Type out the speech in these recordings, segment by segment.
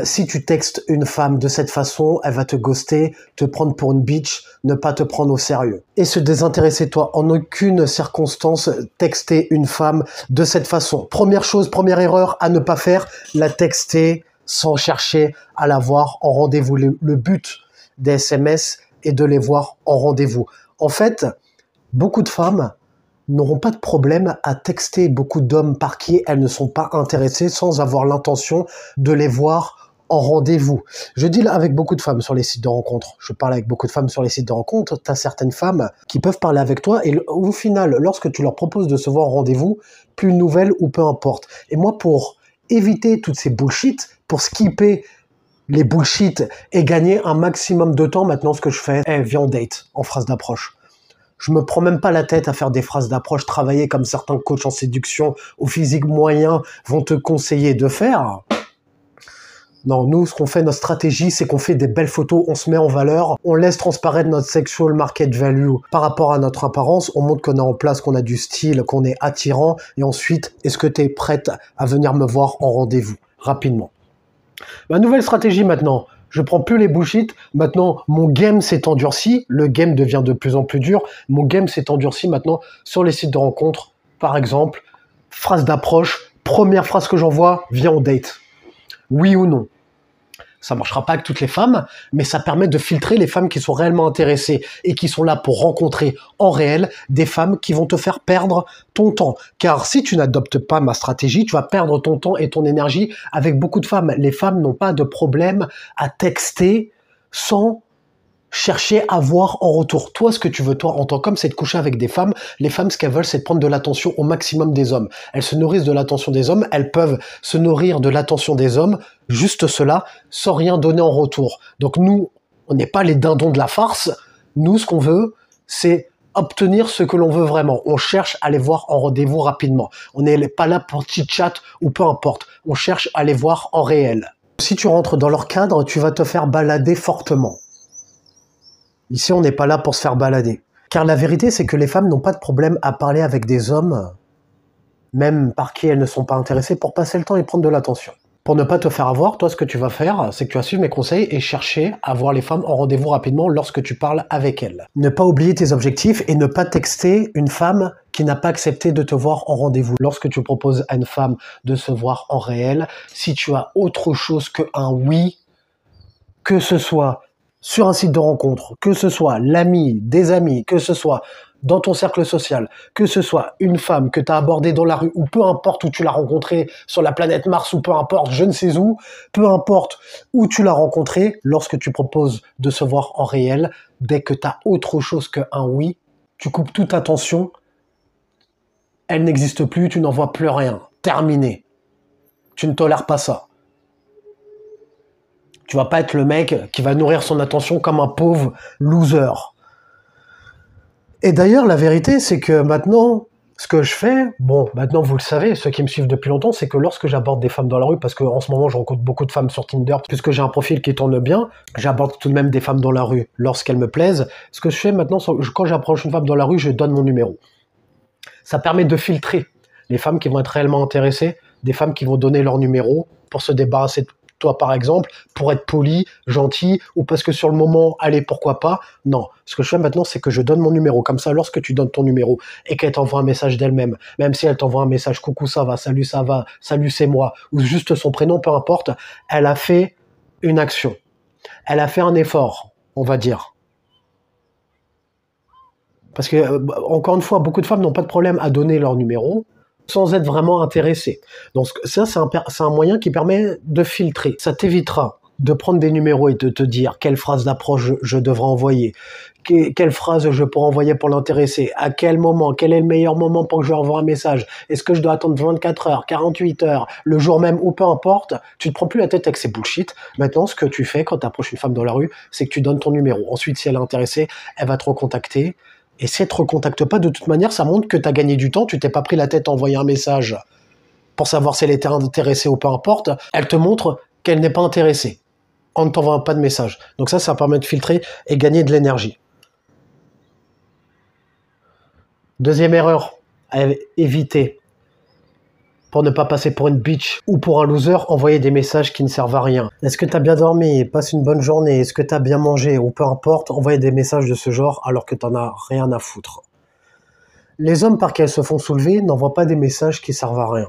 Si tu textes une femme de cette façon, elle va te ghoster, te prendre pour une bitch, ne pas te prendre au sérieux. Et se désintéresser toi, en aucune circonstance, texter une femme de cette façon. Première chose, première erreur à ne pas faire, la texter sans chercher à la voir en rendez-vous. Le but des SMS est de les voir en rendez-vous. En fait, beaucoup de femmes n'auront pas de problème à texter beaucoup d'hommes par qui elles ne sont pas intéressées sans avoir l'intention de les voir en rendez-vous. Je deal avec beaucoup de femmes sur les sites de rencontres. Je parle avec beaucoup de femmes sur les sites de rencontres. Tu as certaines femmes qui peuvent parler avec toi et au final, lorsque tu leur proposes de se voir en rendez-vous, plus une nouvelle ou peu importe. Et moi, pour éviter toutes ces bullshit, pour skipper les bullshit et gagner un maximum de temps, maintenant, ce que je fais, viens on date, en phrase d'approche. Je me prends même pas la tête à faire des phrases d'approche, travailler comme certains coachs en séduction au physique moyen vont te conseiller de faire. Non, nous, ce qu'on fait, notre stratégie, c'est qu'on fait des belles photos, on se met en valeur, on laisse transparaître notre sexual market value par rapport à notre apparence, on montre qu'on est en place, qu'on a du style, qu'on est attirant, et ensuite, est-ce que tu es prête à venir me voir en rendez-vous, rapidement. Ma nouvelle stratégie maintenant, je prends plus les bullshit, maintenant mon game s'est endurci, le game devient de plus en plus dur, mon game s'est endurci maintenant sur les sites de rencontres, par exemple, phrase d'approche, première phrase que j'envoie, viens on date. Oui ou non? Ça marchera pas avec toutes les femmes, mais ça permet de filtrer les femmes qui sont réellement intéressées et qui sont là pour rencontrer en réel des femmes qui vont te faire perdre ton temps. Car si tu n'adoptes pas ma stratégie, tu vas perdre ton temps et ton énergie avec beaucoup de femmes. Les femmes n'ont pas de problème à texter sans chercher à voir en retour. Toi, ce que tu veux, toi, en tant qu'homme, c'est de coucher avec des femmes. Les femmes, ce qu'elles veulent, c'est de prendre de l'attention au maximum des hommes. Elles se nourrissent de l'attention des hommes. Elles peuvent se nourrir de l'attention des hommes, juste cela, sans rien donner en retour. Donc nous, on n'est pas les dindons de la farce. Nous, ce qu'on veut, c'est obtenir ce que l'on veut vraiment. On cherche à les voir en rendez-vous rapidement. On n'est pas là pour chit-chat ou peu importe. On cherche à les voir en réel. Si tu rentres dans leur cadre, tu vas te faire balader fortement. Ici, on n'est pas là pour se faire balader. Car la vérité, c'est que les femmes n'ont pas de problème à parler avec des hommes, même par qui elles ne sont pas intéressées, pour passer le temps et prendre de l'attention. Pour ne pas te faire avoir, toi, ce que tu vas faire, c'est que tu vas suivre mes conseils et chercher à voir les femmes en rendez-vous rapidement lorsque tu parles avec elles. Ne pas oublier tes objectifs et ne pas texter une femme qui n'a pas accepté de te voir en rendez-vous. Lorsque tu proposes à une femme de se voir en réel, si tu as autre chose qu'un oui, que ce soit sur un site de rencontre, que ce soit l'ami, des amis, que ce soit dans ton cercle social, que ce soit une femme que tu as abordée dans la rue, ou peu importe où tu l'as rencontrée, sur la planète Mars, ou peu importe, je ne sais où, peu importe où tu l'as rencontrée, lorsque tu proposes de se voir en réel, dès que tu as autre chose qu'un oui, tu coupes toute attention, elle n'existe plus, tu n'en vois plus rien, terminé. Tu ne tolères pas ça. Tu vas pas être le mec qui va nourrir son attention comme un pauvre loser. Et d'ailleurs, la vérité, c'est que maintenant, ce que je fais, bon, maintenant vous le savez, ceux qui me suivent depuis longtemps, c'est que lorsque j'aborde des femmes dans la rue, parce qu'en ce moment je rencontre beaucoup de femmes sur Tinder, puisque j'ai un profil qui tourne bien, j'aborde tout de même des femmes dans la rue lorsqu'elles me plaisent. Ce que je fais maintenant, quand j'approche une femme dans la rue, je donne mon numéro. Ça permet de filtrer les femmes qui vont être réellement intéressées, des femmes qui vont donner leur numéro pour se débarrasser de toi, par exemple, pour être poli, gentil, ou parce que sur le moment, allez, pourquoi pas. Non, ce que je fais maintenant, c'est que je donne mon numéro. Comme ça, lorsque tu donnes ton numéro et qu'elle t'envoie un message d'elle-même, même si elle t'envoie un message, coucou, ça va, salut, c'est moi, ou juste son prénom, peu importe, elle a fait une action. Elle a fait un effort, on va dire. Parce que, encore une fois, beaucoup de femmes n'ont pas de problème à donner leur numéro sans être vraiment intéressées. Donc ça, c'est un moyen qui permet de filtrer. Ça t'évitera de prendre des numéros et de te dire quelle phrase d'approche je devrais envoyer, quelle phrase je pourrais envoyer pour l'intéresser, à quel moment, quel est le meilleur moment pour que je lui envoie un message, est-ce que je dois attendre 24 heures, 48 heures, le jour même ou peu importe, tu te prends plus la tête avec ces bullshit. Maintenant, ce que tu fais quand tu approches une femme dans la rue, c'est que tu donnes ton numéro. Ensuite, si elle est intéressée, elle va te recontacter. Et si elle te recontacte pas, de toute manière, ça montre que tu as gagné du temps, tu t'es pas pris la tête à envoyer un message pour savoir si elle était intéressée ou peu importe. Elle te montre qu'elle n'est pas intéressée en ne t'envoyant pas de message. Donc ça permet de filtrer et gagner de l'énergie. Deuxième erreur à éviter. pour ne pas passer pour une bitch ou pour un loser, envoyer des messages qui ne servent à rien. Est-ce que t'as bien dormi? Passe une bonne journée. Est-ce que t'as bien mangé? Ou peu importe, envoyer des messages de ce genre alors que t'en as rien à foutre. Les hommes, par qui elles se font soulever, n'envoient pas des messages qui servent à rien.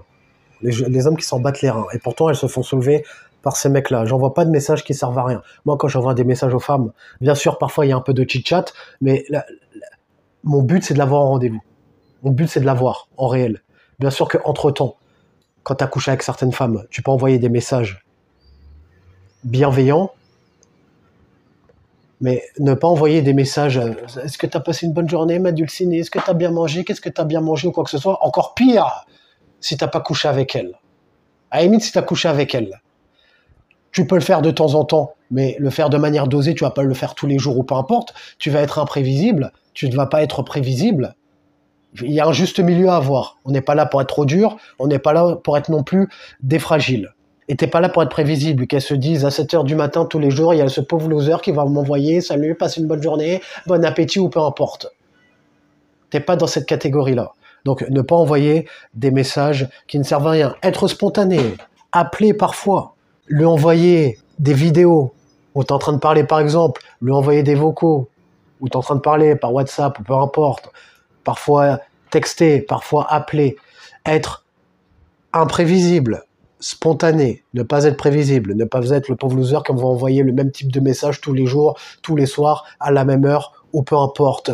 Les hommes qui s'en battent les reins. Et pourtant, elles se font soulever par ces mecs-là. J'envoie pas de messages qui servent à rien. Moi, quand j'envoie des messages aux femmes, bien sûr, parfois, il y a un peu de chit-chat, mais mon but, c'est de l'avoir en rendez-vous. Mon but, c'est de l'avoir en réel. Bien sûr qu'entre-temps, quand tu as couché avec certaines femmes, tu peux envoyer des messages bienveillants, mais ne pas envoyer des messages est-ce que tu as passé une bonne journée, ma dulcinée? Est-ce que tu as bien mangé? Qu'est-ce que tu as bien mangé? Ou quoi que ce soit. Encore pire, si tu n'as pas couché avec elle. À la limite, si tu as couché avec elle. Tu peux le faire de temps en temps, mais le faire de manière dosée, tu vas pas le faire tous les jours ou peu importe. Tu vas être imprévisible, tu ne vas pas être prévisible. Il y a un juste milieu à avoir. On n'est pas là pour être trop dur, on n'est pas là pour être non plus des fragiles. Et t'es pas là pour être prévisible, qu'elles se disent à 7 heures du matin tous les jours, il y a ce pauvre loser qui va m'envoyer « Salut, passe une bonne journée, bon appétit » ou peu importe. T'es pas dans cette catégorie-là. Donc ne pas envoyer des messages qui ne servent à rien. Être spontané, appeler parfois, lui envoyer des vidéos où t'es en train de parler par exemple, lui envoyer des vocaux où t'es en train de parler par WhatsApp ou peu importe, parfois texter, parfois appeler, être imprévisible, spontané, ne pas être prévisible, ne pas être le pauvre loser qui va envoyer le même type de message tous les jours, tous les soirs, à la même heure ou peu importe.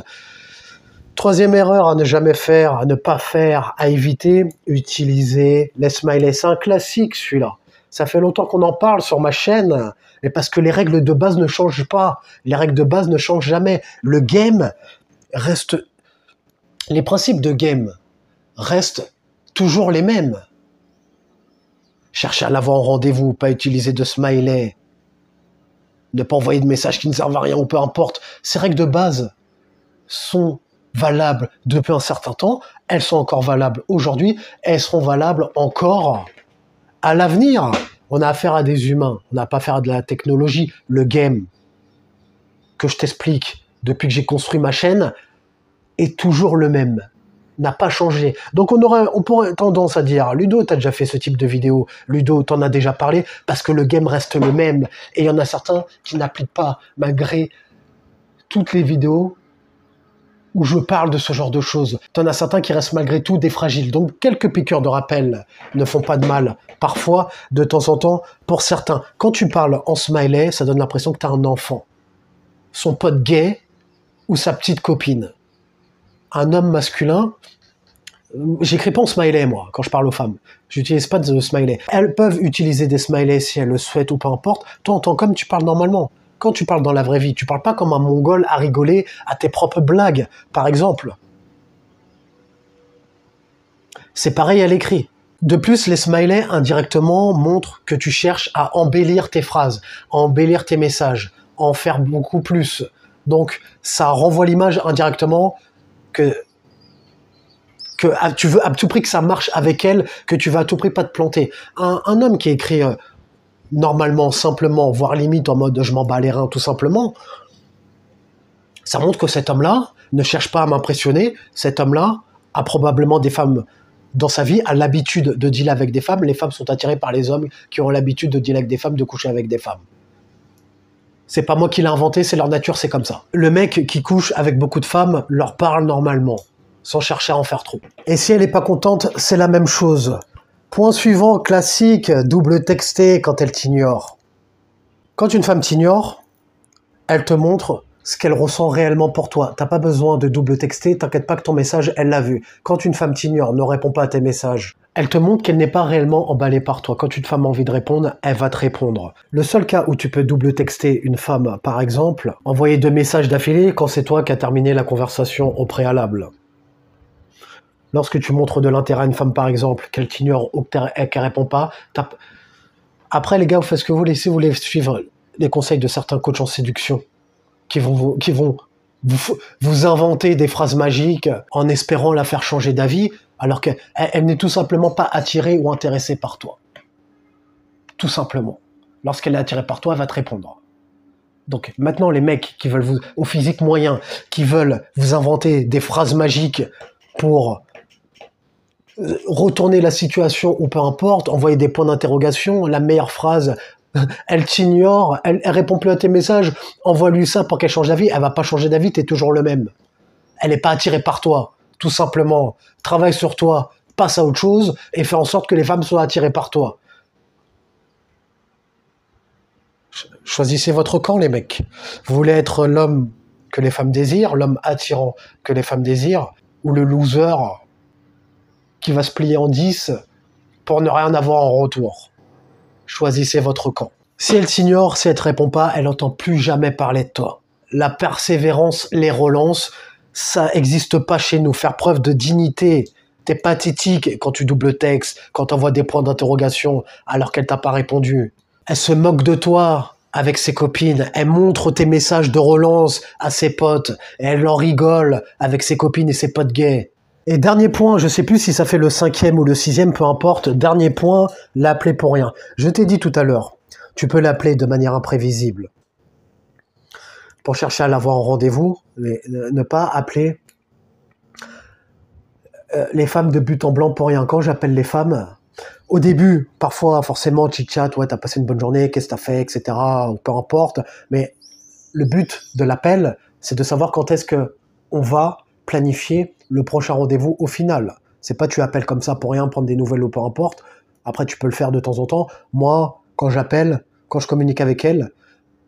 Troisième erreur à ne jamais faire, à ne pas faire, à éviter, utiliser les smileys. C'est un classique celui-là. Ça fait longtemps qu'on en parle sur ma chaîne, mais parce que les règles de base ne changent pas. Les règles de base ne changent jamais. Le game reste... Les principes de game restent toujours les mêmes. Chercher à l'avoir en rendez-vous, pas utiliser de smiley, ne pas envoyer de messages qui ne servent à rien ou peu importe. Ces règles de base sont valables depuis un certain temps, elles sont encore valables aujourd'hui, elles seront valables encore à l'avenir. On a affaire à des humains, on n'a pas affaire à de la technologie. Le game que je t'explique depuis que j'ai construit ma chaîne est toujours le même, n'a pas changé. Donc on pourrait tendance à dire, Ludo, t'as déjà fait ce type de vidéo, Ludo, t'en as déjà parlé, parce que le game reste le même. Et il y en a certains qui n'appliquent pas, malgré toutes les vidéos où je parle de ce genre de choses. T'en as certains qui restent malgré tout des fragiles. Donc quelques piqûres de rappel ne font pas de mal. Parfois, de temps en temps, pour certains. Quand tu parles en smiley, ça donne l'impression que t'as un enfant. Son pote gay ou sa petite copine. Un homme masculin, j'écris pas en smiley moi, quand je parle aux femmes. J'utilise pas de smiley. Elles peuvent utiliser des smileys si elles le souhaitent ou peu importe. Toi, en tant qu'homme, tu parles normalement. Quand tu parles dans la vraie vie, tu parles pas comme un mongol à rigoler à tes propres blagues, par exemple. C'est pareil à l'écrit. De plus, les smileys, indirectement, montrent que tu cherches à embellir tes phrases, à embellir tes messages, à en faire beaucoup plus. Donc, ça renvoie l'image indirectement que tu veux à tout prix que ça marche avec elle, que tu vas à tout prix pas te planter. Un homme qui écrit normalement, simplement, voire limite en mode je m'en bats les reins tout simplement, ça montre que cet homme-là ne cherche pas à m'impressionner. Cet homme-là a probablement des femmes dans sa vie, a l'habitude de dealer avec des femmes. Les femmes sont attirées par les hommes qui ont l'habitude de dealer avec des femmes, de coucher avec des femmes. C'est pas moi qui l'ai inventé, c'est leur nature, c'est comme ça. Le mec qui couche avec beaucoup de femmes leur parle normalement, sans chercher à en faire trop. Et si elle est pas contente, c'est la même chose. Point suivant, classique, double texté quand elle t'ignore. Quand une femme t'ignore, elle te montre ce qu'elle ressent réellement pour toi. T'as pas besoin de double texter, t'inquiète pas que ton message, elle l'a vu. Quand une femme t'ignore, ne répond pas à tes messages, elle te montre qu'elle n'est pas réellement emballée par toi. Quand une femme a envie de répondre, elle va te répondre. Le seul cas où tu peux double texter une femme, par exemple, envoyer 2 messages d'affilée quand c'est toi qui as terminé la conversation au préalable. Lorsque tu montres de l'intérêt à une femme, par exemple, qu'elle t'ignore ou qu'elle répond pas, après, les gars, vous faites ce que vous voulez. Si vous voulez suivre les conseils de certains coachs en séduction qui vont vous inventer des phrases magiques en espérant la faire changer d'avis, alors qu'elle n'est tout simplement pas attirée ou intéressée par toi. Tout simplement. Lorsqu'elle est attirée par toi, elle va te répondre. Donc maintenant, les mecs qui veulent au physique moyen, qui veulent vous inventer des phrases magiques pour retourner la situation ou peu importe, envoyer des points d'interrogation, la meilleure phrase, elle t'ignore, elle répond plus à tes messages, envoie-lui ça pour qu'elle change d'avis, elle va pas changer d'avis, t'es toujours le même. Elle n'est pas attirée par toi, tout simplement. Travaille sur toi, passe à autre chose et fais en sorte que les femmes soient attirées par toi. Choisissez votre camp, les mecs. Vous voulez être l'homme que les femmes désirent, l'homme attirant que les femmes désirent, ou le loser qui va se plier en 10 pour ne rien avoir en retour. Choisissez votre camp. Si elle t'ignore, si elle te répond pas, elle n'entend plus jamais parler de toi. La persévérance, les relances, ça n'existe pas chez nous. Faire preuve de dignité. T'es pathétique quand tu doubles texte, quand t'envoies des points d'interrogation alors qu'elle t'a pas répondu. Elle se moque de toi avec ses copines. Elle montre tes messages de relance à ses potes. Et elle en rigole avec ses copines et ses potes gays. Et dernier point, je sais plus si ça fait le 5e ou le 6e, peu importe. Dernier point, l'appeler pour rien. Je t'ai dit tout à l'heure, tu peux l'appeler de manière imprévisible. Pour chercher à l'avoir en rendez-vous, mais ne pas appeler les femmes de but en blanc pour rien. Quand j'appelle les femmes, au début, parfois, forcément, chit-chat, ouais, t'as passé une bonne journée, qu'est-ce que t'as fait, etc., ou peu importe. Mais le but de l'appel, c'est de savoir quand est-ce que on va planifier le prochain rendez-vous au final. C'est pas tu appelles comme ça pour rien, prendre des nouvelles ou peu importe. Après, tu peux le faire de temps en temps. Moi, quand j'appelle, quand je communique avec elle,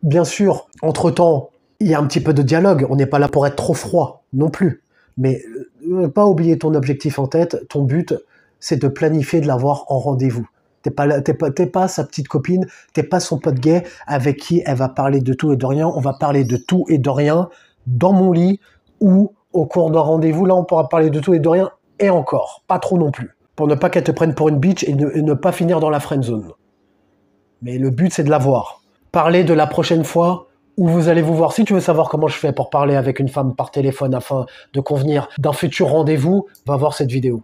bien sûr, entre-temps, il y a un petit peu de dialogue. On n'est pas là pour être trop froid non plus. Mais ne pas oublier ton objectif en tête. Ton but, c'est de planifier de l'avoir en rendez-vous. T'es pas sa petite copine, t'es pas son pote gay avec qui elle va parler de tout et de rien. On va parler de tout et de rien dans mon lit ou au cours d'un rendez-vous. Là, on pourra parler de tout et de rien et encore. Pas trop non plus. Pour ne pas qu'elle te prenne pour une bitch et ne pas finir dans la friendzone. Mais le but, c'est de l'avoir. Parler de la prochaine fois où vous allez vous voir. Si tu veux savoir comment je fais pour parler avec une femme par téléphone afin de convenir d'un futur rendez-vous, va voir cette vidéo.